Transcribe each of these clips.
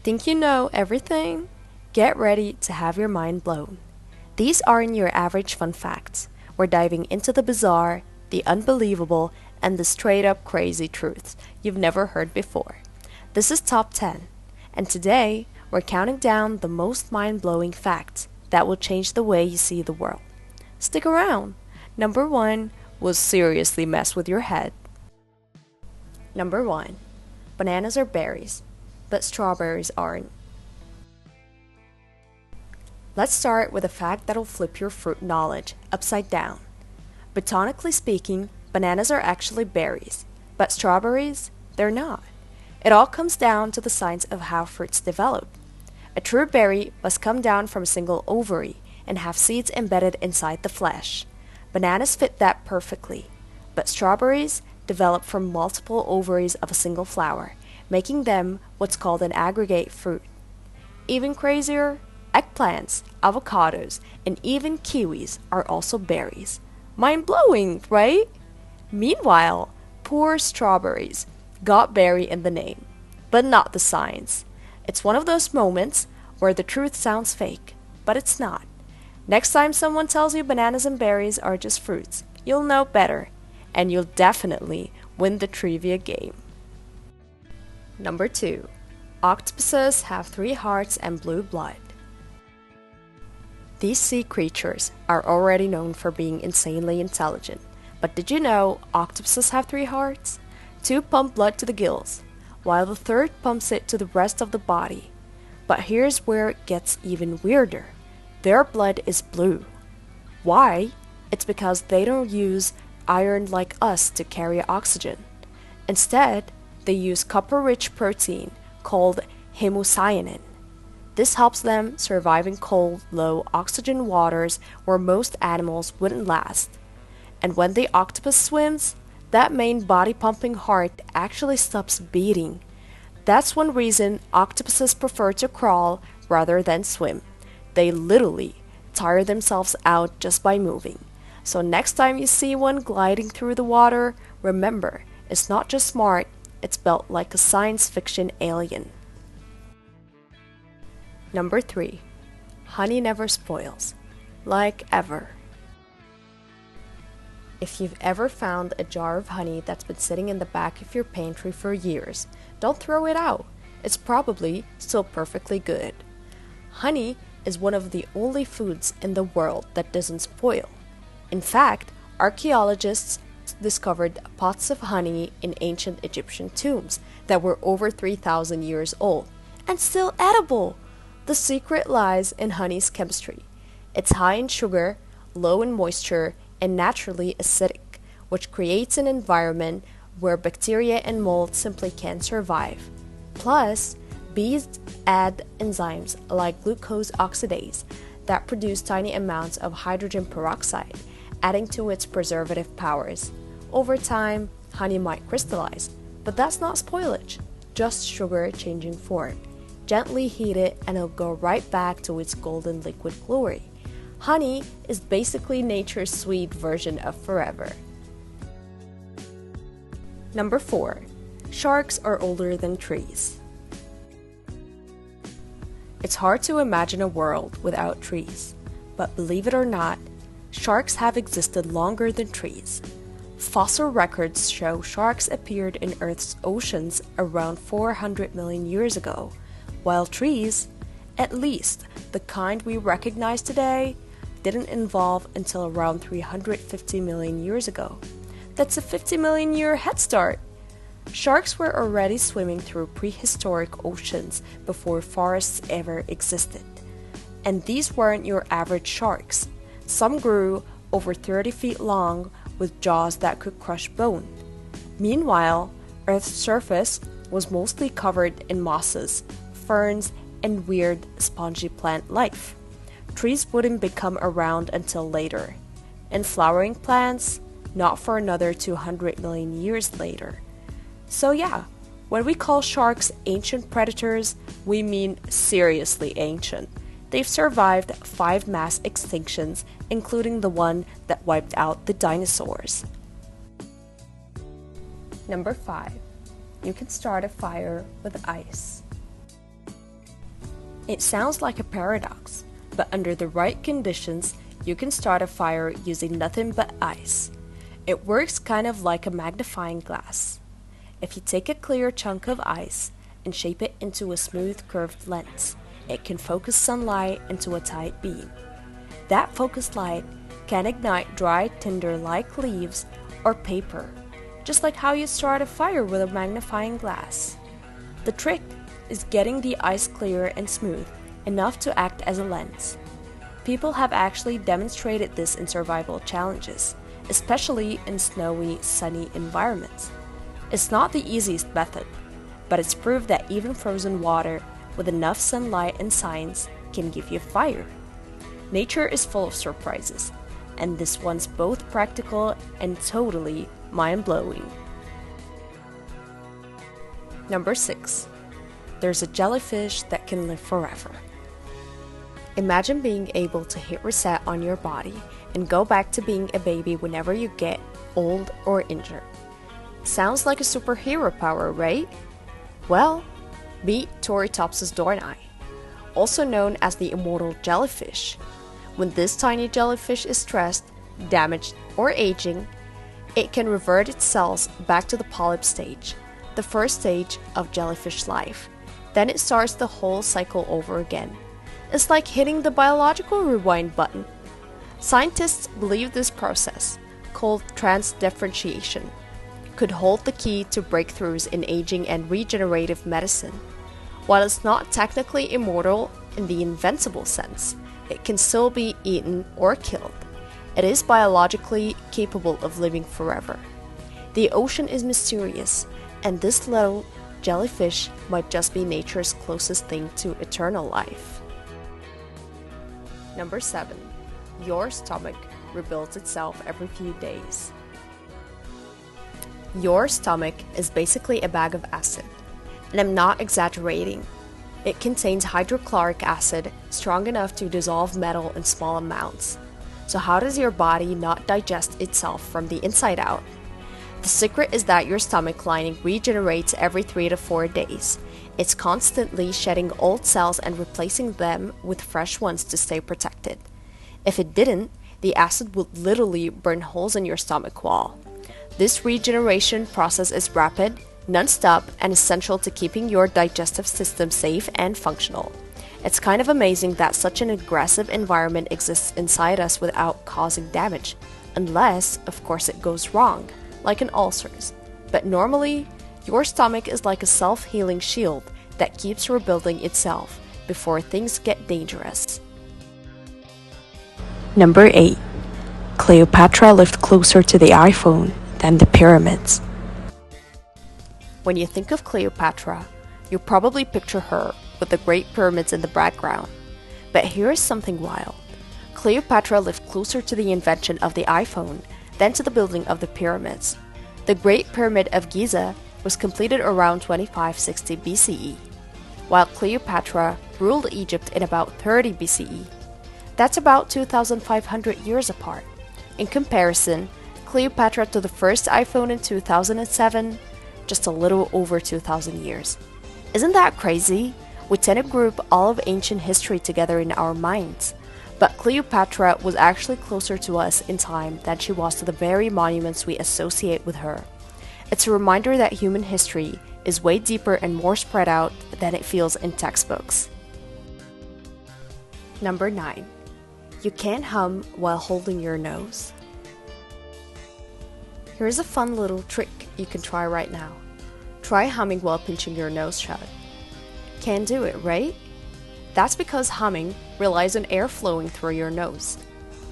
Think you know everything? Get ready to have your mind blown. These aren't your average fun facts. We're diving into the bizarre, the unbelievable, and the straight up crazy truths you've never heard before. This is Top 10, and today we're counting down the most mind blowing facts that will change the way you see the world. Stick around. Number 1 will seriously mess with your head. Number 1. Bananas are berries, but strawberries aren't. Let's start with a fact that'll flip your fruit knowledge upside down. Botanically speaking, bananas are actually berries, but strawberries, they're not. It all comes down to the science of how fruits develop. A true berry must come down from a single ovary and have seeds embedded inside the flesh. Bananas fit that perfectly, but strawberries develop from multiple ovaries of a single flower, making them what's called an aggregate fruit. Even crazier, eggplants, avocados, and even kiwis are also berries. Mind-blowing, right? Meanwhile, poor strawberries got berry in the name, but not the science. It's one of those moments where the truth sounds fake, but it's not. Next time someone tells you bananas and berries are just fruits, you'll know better, and you'll definitely win the trivia game. Number 2. Octopuses have 3 hearts and blue blood. These sea creatures are already known for being insanely intelligent, but did you know octopuses have 3 hearts? 2 pump blood to the gills, while the third pumps it to the rest of the body. But here's where it gets even weirder. Their blood is blue. Why? It's because they don't use iron like us to carry oxygen. Instead, they use copper-rich protein called hemocyanin. This helps them survive in cold, low oxygen waters where most animals wouldn't last. And when the octopus swims, that main body-pumping heart actually stops beating. That's one reason octopuses prefer to crawl rather than swim. They literally tire themselves out just by moving. So next time you see one gliding through the water, remember, it's not just smart, it's built like a science fiction alien. Number 3. Honey never spoils. Like ever. If you've ever found a jar of honey that's been sitting in the back of your pantry for years, don't throw it out. It's probably still perfectly good. Honey is one of the only foods in the world that doesn't spoil. In fact, archaeologists discovered pots of honey in ancient Egyptian tombs that were over 3,000 years old and still edible. The secret lies in honey's chemistry. It's high in sugar, low in moisture, and naturally acidic, which creates an environment where bacteria and mold simply can't survive. Plus, bees add enzymes like glucose oxidase that produce tiny amounts of hydrogen peroxide, adding to its preservative powers. Over time, honey might crystallize, but that's not spoilage, just sugar changing form. Gently heat it and it'll go right back to its golden liquid glory. Honey is basically nature's sweet version of forever. Number 4. Sharks are older than trees. It's hard to imagine a world without trees, but believe it or not, sharks have existed longer than trees. Fossil records show sharks appeared in Earth's oceans around 400 million years ago, while trees, at least the kind we recognize today, didn't evolve until around 350 million years ago. That's a 50 million year head start. Sharks were already swimming through prehistoric oceans before forests ever existed. And these weren't your average sharks. Some grew over 30 feet long with jaws that could crush bone. Meanwhile, Earth's surface was mostly covered in mosses, ferns, and weird spongy plant life. Trees wouldn't become around until later, and flowering plants, not for another 200 million years later. So yeah, when we call sharks ancient predators, we mean seriously ancient. They've survived 5 mass extinctions, including the one that wiped out the dinosaurs. Number 5. You can start a fire with ice. It sounds like a paradox, but under the right conditions, you can start a fire using nothing but ice. It works kind of like a magnifying glass. If you take a clear chunk of ice and shape it into a smooth curved lens, it can focus sunlight into a tight beam. That focused light can ignite dry tinder-like leaves or paper, just like how you start a fire with a magnifying glass. The trick is getting the ice clear and smooth enough to act as a lens. People have actually demonstrated this in survival challenges, especially in snowy, sunny environments. It's not the easiest method, but it's proved that even frozen water with enough sunlight and science can give you fire. Nature is full of surprises, and this one's both practical and totally mind-blowing. Number 6. There's a jellyfish that can live forever. Imagine being able to hit reset on your body and go back to being a baby whenever you get old or injured. Sounds like a superhero power, right? Well, meet Toritops' Dornai, also known as the immortal jellyfish. When this tiny jellyfish is stressed, damaged, or aging, it can revert its cells back to the polyp stage, the first stage of jellyfish life. Then it starts the whole cycle over again. It's like hitting the biological rewind button. Scientists believe this process, called transdifferentiation, could hold the key to breakthroughs in aging and regenerative medicine. While it's not technically immortal in the invincible sense, it can still be eaten or killed. It is biologically capable of living forever. The ocean is mysterious, and this little jellyfish might just be nature's closest thing to eternal life. Number 7. Your stomach rebuilds itself every few days. Your stomach is basically a bag of acid, and I'm not exaggerating. It contains hydrochloric acid strong enough to dissolve metal in small amounts. So how does your body not digest itself from the inside out? The secret is that your stomach lining regenerates every 3 to 4 days. It's constantly shedding old cells and replacing them with fresh ones to stay protected. If it didn't, the acid would literally burn holes in your stomach wall. This regeneration process is rapid, non-stop, and essential to keeping your digestive system safe and functional. It's kind of amazing that such an aggressive environment exists inside us without causing damage, unless, of course, it goes wrong, like in ulcers. But normally, your stomach is like a self-healing shield that keeps rebuilding itself before things get dangerous. Number 8. Cleopatra lived closer to the iPhone than the pyramids. When you think of Cleopatra, you probably picture her with the Great Pyramids in the background. But here is something wild. Cleopatra lived closer to the invention of the iPhone than to the building of the pyramids. The Great Pyramid of Giza was completed around 2560 BCE, while Cleopatra ruled Egypt in about 30 BCE. That's about 2,500 years apart. In comparison, Cleopatra to the first iPhone in 2007, just a little over 2,000 years. Isn't that crazy? We tend to group all of ancient history together in our minds, but Cleopatra was actually closer to us in time than she was to the very monuments we associate with her. It's a reminder that human history is way deeper and more spread out than it feels in textbooks. Number 9. You can't hum while holding your nose. Here's a fun little trick you can try right now. Try humming while pinching your nose shut. Can't do it, right? That's because humming relies on air flowing through your nose.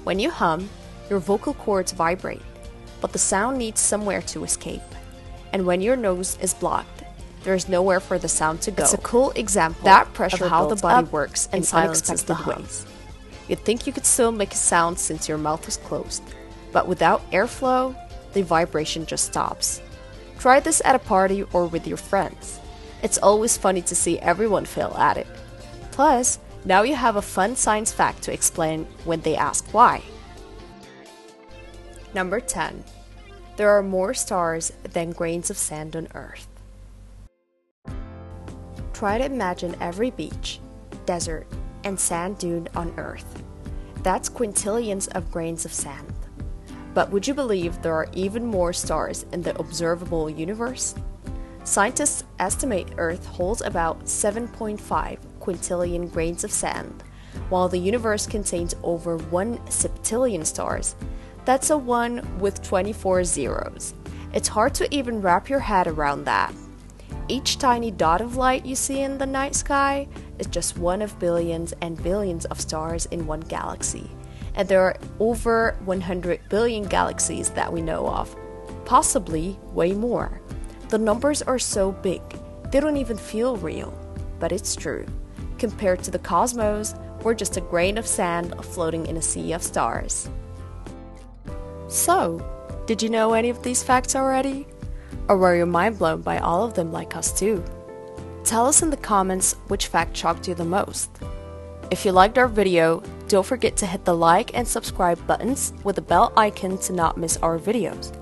When you hum, your vocal cords vibrate, but the sound needs somewhere to escape. And when your nose is blocked, there is nowhere for the sound to go. It's a cool example that pressure of how the body works in unexpected ways. You'd think you could still make a sound since your mouth is closed, but without airflow, the vibration just stops. Try this at a party or with your friends. It's always funny to see everyone fail at it. Plus, now you have a fun science fact to explain when they ask why. Number 10. There are more stars than grains of sand on Earth. Try to imagine every beach, desert and sand dune on Earth. That's quintillions of grains of sand. But would you believe there are even more stars in the observable universe? Scientists estimate Earth holds about 7.5 quintillion grains of sand, while the universe contains over 1 septillion stars. That's a 1 with 24 zeros. It's hard to even wrap your head around that. Each tiny dot of light you see in the night sky is just one of billions and billions of stars in one galaxy. And there are over 100 billion galaxies that we know of, possibly way more. The numbers are so big, they don't even feel real. But it's true. Compared to the cosmos, we're just a grain of sand floating in a sea of stars. So, did you know any of these facts already? Or were you mind blown by all of them like us too? Tell us in the comments which fact shocked you the most. If you liked our video, don't forget to hit the like and subscribe buttons with the bell icon to not miss our videos.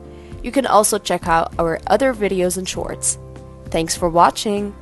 You can also check out our other videos and shorts. Thanks for watching!